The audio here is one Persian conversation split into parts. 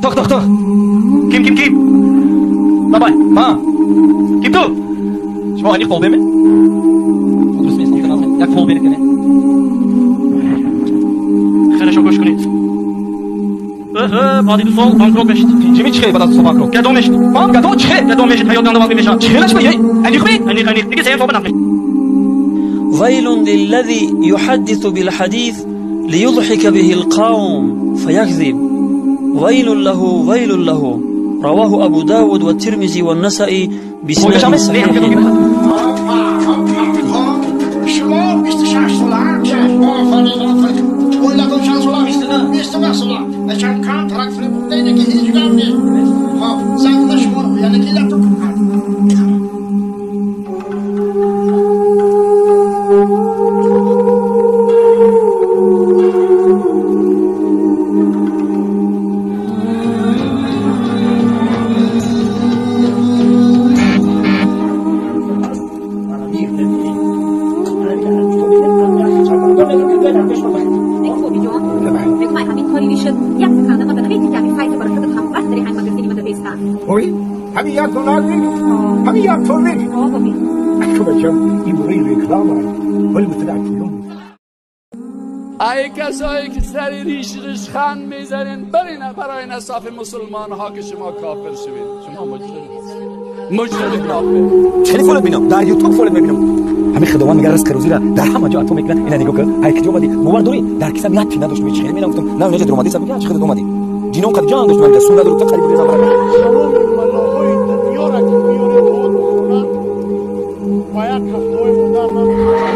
to'xta. Kim? Babay, ha. Kim tu? شما هنی خوبه می؟ درست میست نکنم یک خوبه نکنه خیرشو گوش کنید بعدی دو سال بانکروک بشید چی میچه بعد از سال بانکروک گدام میشید گدام چه؟ گدام میشید حیات یانده واقعی میشن چه نشمه یه؟ انیخ دیگه سیم صحبت نکنید ويل للذي يحدث بالحديث ليضحك به القوم فيكذب ويل له رواه أبو داود والترمذي والنسائي بسند صحيح. ای کسایی که سری ریش خند میزنین برای نصاف مسلمان ها که شما کافر شوید شما مجرد کافر چلی فولت بینم در یوتیوب فولت میبینم همین خدوان میگه رزق روزی را در همه جا اتو میکنن اینا نگاه کن هر کی اومدی باور داری در کیسه میاد پینا داشت میچه میرم گفتم نه نجات اومدی سب چه خدوم اومدی جینو قد جان داشت من سودا رو تقریبا بزن برام باید هفته‌ای مدام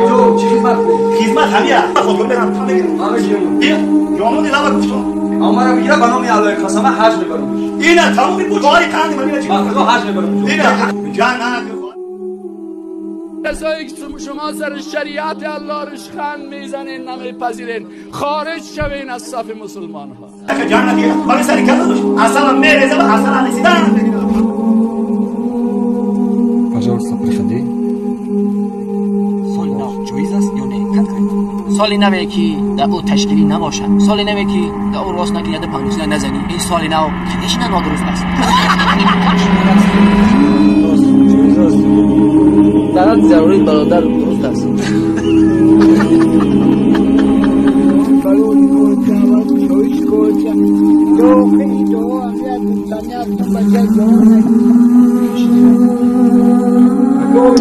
جو چی خدمت همیا خودم برم تا بگیرم بیا یومو دیلا گفتم امارا میگیره بنام الله قسم حج میبرم اینا تمام بوجاری کاندی من چی خدا حج میبرم اینا جان نه کسایی که شما سر شریعت الله رشخند میزنین نمیپذیرین خارج شوین از صف مسلمان ها جان نگیر ولی سری کردوش اصلا میرزه و اصلا نسیدن کجا صبر شدی جایز است یا نه سالی نوی که در او تشکیلی نباشد سالی نوی که در او راست نکنی در پانوسی نزنی این سالی نو کدیش نه نادرست است درست ضروری برادر درست است Go,